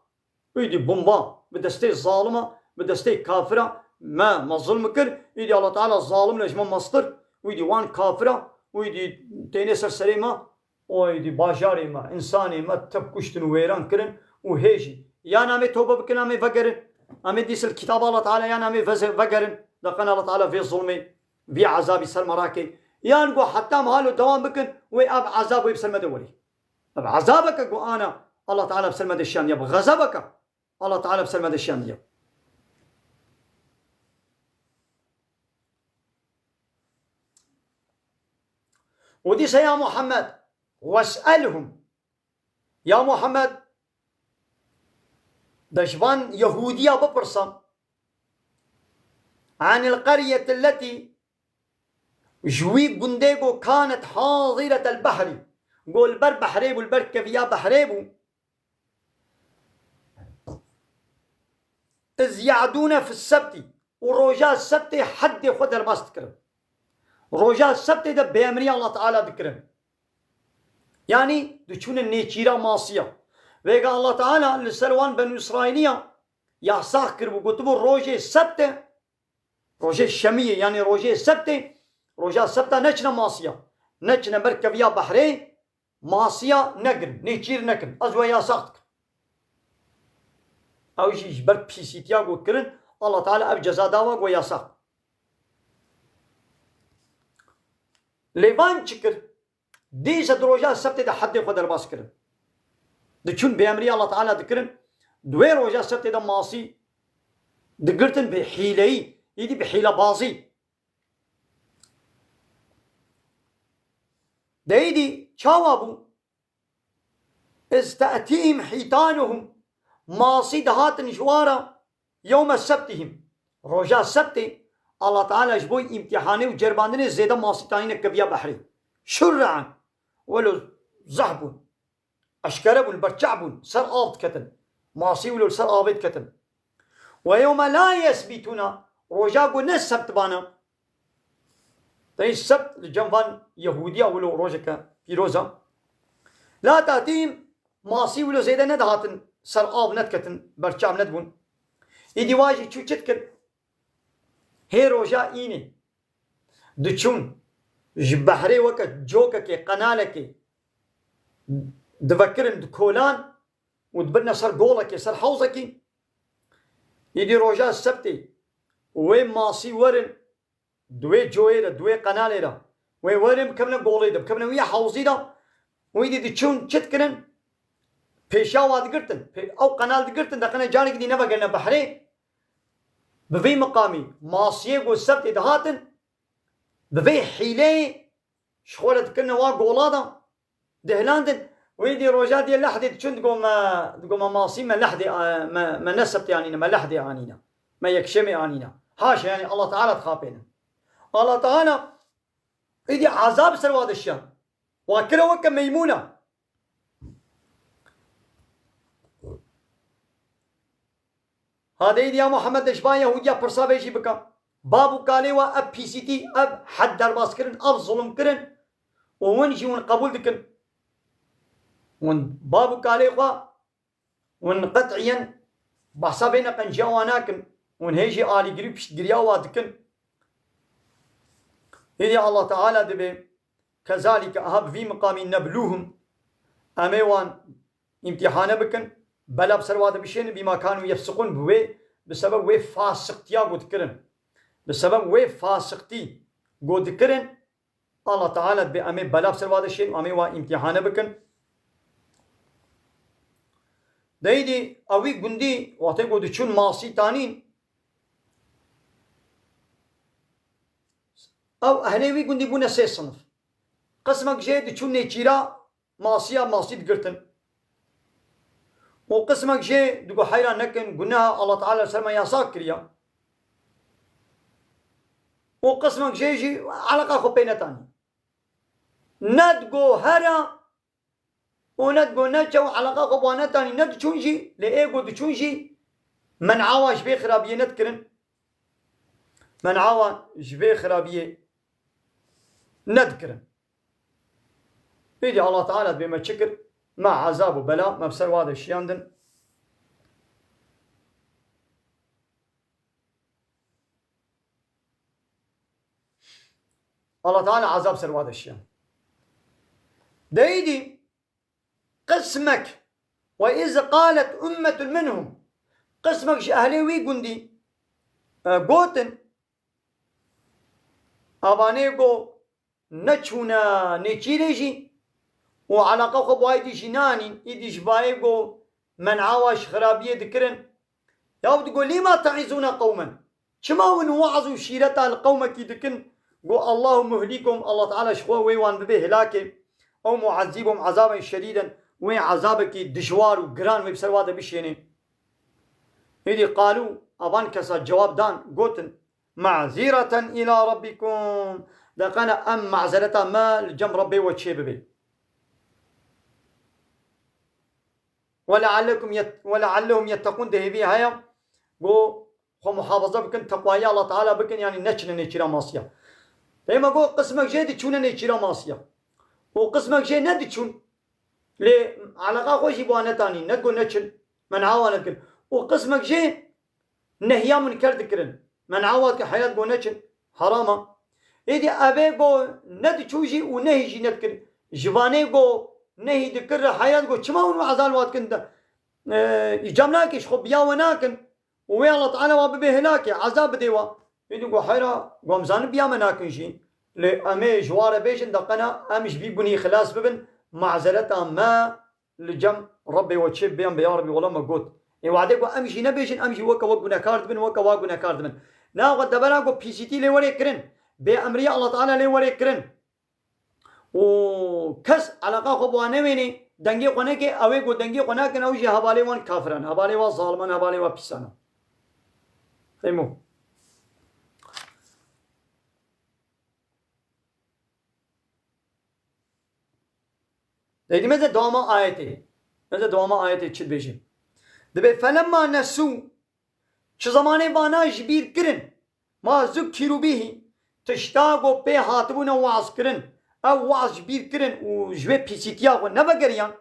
يدي بومبا بدستي ظالمة بدستي كافرة ما ظلم كر يدي الله تعالى الظالم لجمع مصدر ويدي وان كافرة ويدي تيني سرسليمة اویدی باجاری ما انسانی ما تب کشتن و ویران کرن و هیجی یا نامی توبه بکن نامی وگرن امی دیس الكتاب الله تعالى یا نامی وگرن لقنا الله تعالى في ظلمي في عذابي سلمراكي یا نقول حتى مهالو دوام بكن واب عذاب ويبسلمه دولي اب عذابك قو انا الله تعالى بسلمه الشان يب غضبك الله تعالى بسلمه الشان يب وديس يا محمد واسألهم يا محمد دشبان يهودية ببرصة عن القرية التي جوي بنديقو كانت حاضرة البحر قول بر بحريبو البركة يا بحريبو إذ يعدون في السبت ورجاء السبت حد خد الباس تكرم رجاء السبت ده بأمر الله تعالى ذكرم يعني دشون النيتشيرا ماسية ويقال الله تعالى لسروان بنو إسرائيلية يا ساكر وقتبو روجي السبت روجي الشمية يعني روجي السبت رجاء السبت نجنا ماسية نجنا مركب يا بحرين ماسية نقر نيتشير نقر أزوا يا ساكر أو شيء برك بسيتيا وكرن الله تعالى أبجزا داوا ويا ساكر ليفان شكر ديس دروجا السبت ده حد قدر باس كرن دچون بأمري الله تعالى ذكرن دوي روجا السبت ده ماسي دقرتن بحيلي يدي بحيلة بازي ديدي شاوابو استأتيهم حيتانهم ماسي دهات نشوارا يوم السبتهم روجا السبت الله تعالى جبوي امتحاني وجرباندني زيادة ماسي تانين كبيا بحري شرعا ولو زحبون أشكربون برجعبون سر آبت كتن ماسي ولو سر آبت كتن ويوم لا يثبتون رجاقو نسبت بانا تاني السبت لجنفان يهودية ولو روجك فيروزا لا تأتيهم ماسي ولو زيادة ندهاتن سر آب ندكتن برجعب ندبون إيدي واجي چو چتكن هي روجا إيني دچون جبحري وقت جوكك قنالك دفكرن دكولان ودبرنا سر قولك سر حوزك يدي روجا السبتي وين ماسي ورن دوي جويرة دوي قناليرا وين ورن بكمنا قولي ده بكمنا ويا حوزي ده ويدي دچون چتكرن پیشاوا دقرتن او قنال دقرتن دقنا جانك دي نفا قلنا بحري بفي مقامي ماسيه قو السبتي دهاتن بفي حيلي شخولة كنا وا قولادا دهلاندن ويدي روجا دي لحدي تشون تقوم ماسي ما لحدي ما نسبت يعني ما لحدي عنينا ما يكشمي عنينا هاش يعني الله تعالى تخافينا الله تعالى يدي عذاب سرواد الشام وكلا وكا ميمونة هذا يدي يا محمد دشبان يهوديا برسا بيجي بكا بابو قالي وا اب بي سي تي اب حد درباس كرن اب ظلم كرن وونجي ون قبول دكن ون بابو قالي وا ون قطعيا بحسا بينا قنجاواناكن ون هيجي آلي قريب قريا وادكن يدي الله تعالى دبي كذلك أهب في مقام نبلوهم أميوان امتحان بكن بلا بسرواد بشين بما كانوا يفسقون بوي بسبب وي فاسقتيا قد كرن بسبب وي فاسقتي قد كرن الله تعالى بأمي بلا بسرواد الشين أمي وان امتحان بكن دايدي أوي قندي واتي قد چون ماسي تانين أو أهلي قندي بونا سي صنف قسمك جيد چون نيچيرا ماسيا ماسي دقرتن وقسمك جي دقو حيران نكن قلناها الله تعالى سلم يا ساكريا وقسمك جي علاقة خو بينتاني ندقو هرا وندقو نجو علاقة خو بينتاني ند چونجي لإيقو دو چونجي من عاوا جبي خرابية ندكرن من عاوا جبي خرابية ندكرن بيدي الله تعالى بما تشكر مع عذاب وبلاء ما بسر هذا الشيء عندن الله تعالى عذاب سر هذا الشيء ديدي قسمك وإذ قالت أمة منهم قسمك أهلي وي قندي قوتن أبانيكو نچونا نيچيريجي وعلاقة خبوايدي جناني إيدي جبايكو من عاوش خرابية ذكرن يا تقول لي ما تعزون قوما شما ونوعظوا شيرتا القوم كي ذكن قو الله مهليكم الله تعالى شخوه ويوان ببه هلاكي أو معذبهم عذابا شديدا وين عذابك دشوار وقران ويبسرواده بشيني إذي قالوا أبان كسا جواب دان قوتن معذرة إلى ربكم لقنا أم معذرة ما لجم ربي وتشيب بي ولعلهم يتقون ده بي هيا قو خو محافظة بكن تقوى الله تعالى بكن يعني نچن نيچرا ماسيا فيما قو قسمك جيد تشون نيچرا ماسيا وقسمك جيد ند تشون لي علاقة خوشي بوانا تاني نقو نچن من عاوانا كن وقسمك جيد نهيا من كرد كرن من عاوات كحياة قو نچن حراما إذا أبي قو ند تشوجي ونهي جي ندكر جواني قو نهي ذكر حياة قو چما ونو عزال وات كندا إجامناكش خب يا وناكن ويا الله تعالى واببه هناك عذاب ديوا يدقوا حيرا قومزان بيا مناكن شي لأمي جوار بيشن دقنا أمش بيبني خلاص ببن معزلتا ما لجم ربي وتشب بيان بيا ربي والله ما قلت وعدك أمشي نبيشن أمشي وكا وقنا كارد بن وكا وقنا كارد بن نا قد دبنا قو بي سي تي لي وري كرن بأمريا الله تعالى لي وري كرن وكس علاقة خبوانه ويني دنگي قناه كي اوه قو دنگي قناه كن اوجي حبالي وان كافران حبالي وان ظالمان حبالي وان پسانا فهمو ديدي ماذا دوما آياتي چل بيجي دبي فلما نسو چه زمانه وانا جبير كرن ما ذكروا به تشتاقوا بي هاتبون وعظ كرن او وعظ جبير كرن وجوه بيسيتيا ونبقريان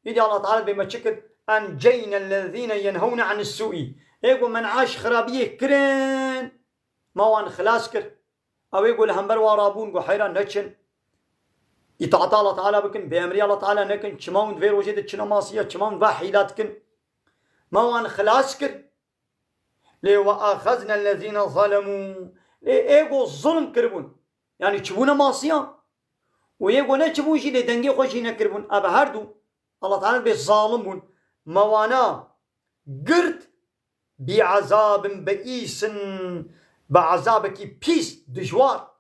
إذا الله تعالى بما شكر أنجينا الذين ينهون عن السوء يقول من عاش خرابيه كرن ما وان خلاص كر أو يقول همبر وارابون قو حيران نتشن إطاعت الله تعالى بكن بأمري الله تعالى نكن چماون دفير وجد چنا ماسية چماون بحيلات كن ما وان خلاص كر لي وآخذنا الذين ظلموا لي يقول ظلم كربون يعني چبونا ماسية ويقول نچبون شي لي دنگي خوشي نكربون أبا هردو الله تعالى بالظالمون موانا قرد بعذاب بئيس بعذابك بيس دجوار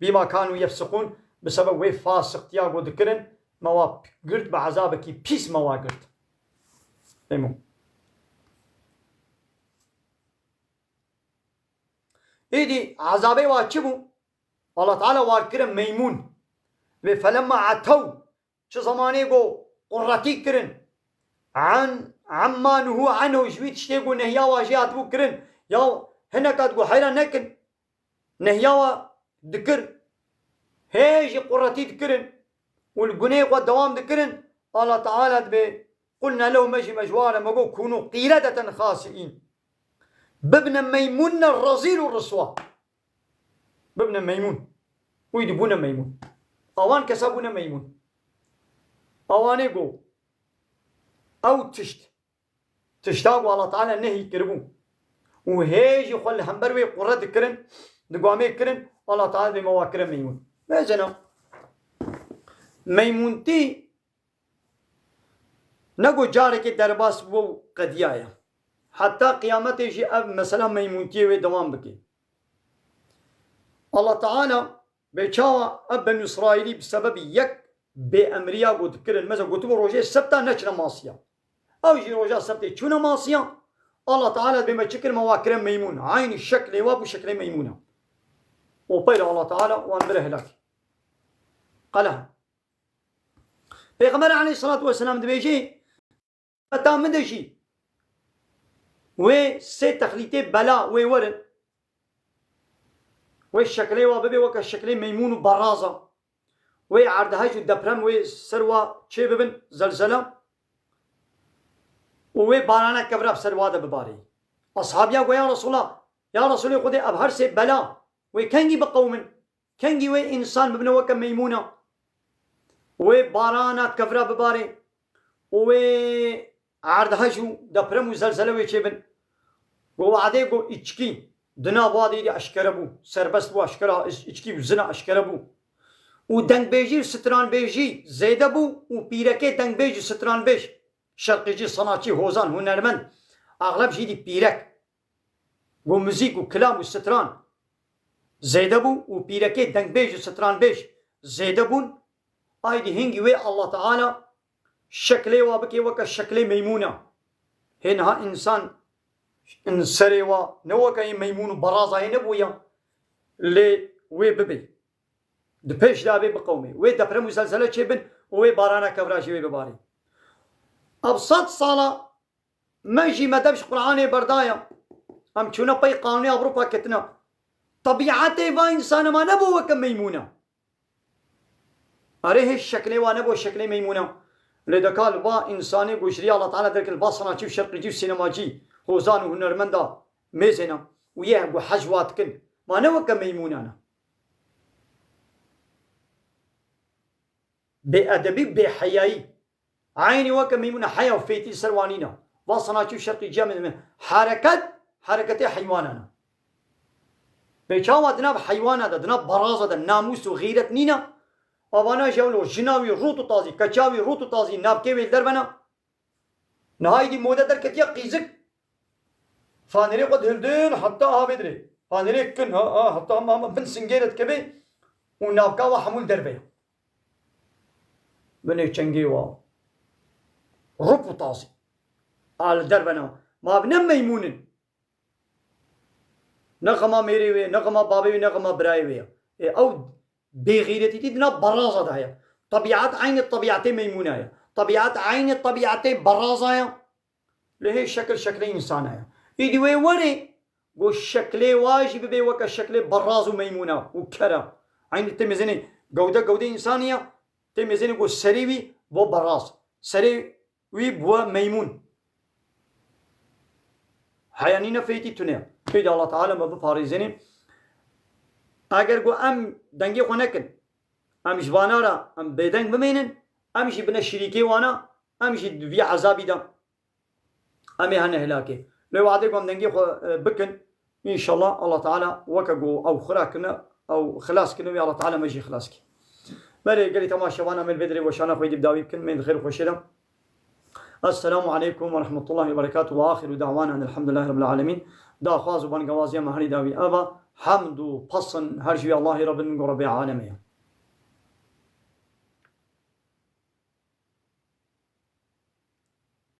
بما كانوا يفسقون بسبب وي فاسق تياغو ذكرن موا قرد بعذابك بيس موا قرد فهموا إيدي عذابي واتشبو الله تعالى واركرم ميمون فلما عتوا شو زماني قو قرتي كرن عما نهو عنه جويت شتيقو نهياوا جيات بو كرن يا هنا كاتقو حيرا نكن نهياوا ذكر هيجي قرتي ذكرن والقنيق والدوام ذكرن الله تعالى دبي قلنا له مجي مجوارا مقو كونوا قيردة خاسئين بابن ميمون الرزيل الرسوا بابن ميمون ويدبون ميمون اوان كسبون ميمون اواني قو او تشتاقوا الله تعالى نهي كربون وهيجي خل همبروي قرد كرن دقوامي كرن الله تعالى بما كرن ميمون مازنا ميمونتي نقو جارك درباس بو قديايا حتى قيامته يجي اب مثلا ميمونتي ودوام بكي الله تعالى بيشاوا اب بني اسرائيلي بسبب يك بأمريا قد كرن مثلا قلت روجه سبتا نشنا ماسيا او جي روجه سبتا چونا ماسيا الله تعالى بما شكر مواكرم ميمون عين الشكل وابو شكل ميمونه وبيل الله تعالى وانبره لك قالها پیغمبر عليه الصلاة والسلام دبيجي متى مدجي و سي تخليتي بلا ورن والشكل واببي وك الشكل ميمون برازه وعردهاج الدبرم وسروا شي ببن زلزلة وبارانا كبرة بسروا بباري أصحابيا يا رسول الله يا رسول الله خدي أبهر سي بلا وكنجي بقوم كنجي وإنسان ببن وك ميمونة وي بارانا كفرا بباري وي عرض هجو دبرم وزلزله ويشبن ووعدي قو اتشكي دنا بادي دي اشكره بو سربست بو اشكره اتشكي وزنا اشكره بو ودنگ بيجي ستران بيجي زيده بو وبيركي دنگ بيجي ستران بيج شرقيجي صناعتي هوزان هنرمن اغلب جي دي بيرك قو موزيك وكلام وستران زيده بو وبيركي دنگ بيجي ستران بيج زيده بون ايدي هنگي وي الله تعالى شكلي وابكي وكا شكلي ميمونة هنها انسان انسري و نوكا ميمون برازة هنبويا لي وي ببي دبيش دابي بقومي وي دبر مسلسلة شبن وي بارانا كفراشي وي بباري ابسط صالة ماجي ما دبش قرآني بردايا ام چونا باي قانوني اوروبا كتنا طبيعتي با انسان ما نبو وكا ميمونة اريه الشكلي وانبو الشكلي ميمونة لدكال با انساني قشري الله تعالى ذلك الباصنة جيو شرقي جيو سينما جي خوزان وهنرمندا ميزنا وياه وحجوات كن ما نوكا ميمونانا بأدبي بحيائي عيني وكا ميمونة حياة وفيتي سروانينا باصنة جيو شرقي جيو من حركتي حيوانانا بيشاوة دناب حيوانا دناب برازة ناموس وغيرت نينا أبانا جاولو جناوي روتو تازي كچاوي روتو تازي نابكي ويل دربنا نهاي دي مودة در كتيا قيزك فانيري قد هلدين حتى هابدري فانيري كن حتى هم بن سنجيرت كبي ونابكا وحمول دربي بني چنگيوا روتو تازي آل دربنا ما بنم ميمونن نغما ميري وي نغما بابي وي نغما براي وي او بغيرتي تدنا برازة هي طبيعات عين الطبيعتين ميمونة طبيعات عين الطبيعتين برازة لهي شكل إنسان هي إيدي وي وري قو الشكل واجب بي وكا الشكل براز وميمونة وكرا عين تمزيني جودة إنسانية تمزيني قو سريوي بو براز سريوي بو ميمون حيانينا فيتي تنيا كيد الله تعالى ما بفارزيني اگر گو ام دنگی خو نکن ام جوانا را ام بدنگ بمینن ام جی بنا شریکی وانا ام جی وی عذابی دا ام هن هلاكي لو وعدي قوم دنگي خو بكن ان شاء الله الله تعالى وكجو او خراكنا او خلاص كنا يا الله تعالى ماشي خلاصك بلي قال لي تماشى وانا من بدري وشانا خويا بداوي كن من خير خوشيدا السلام عليكم ورحمه الله وبركاته واخر دعوانا ان الحمد لله رب العالمين دا خواز وبن غوازيا مهري داوي ابا حمد وبصن هرجي الله رب العالمين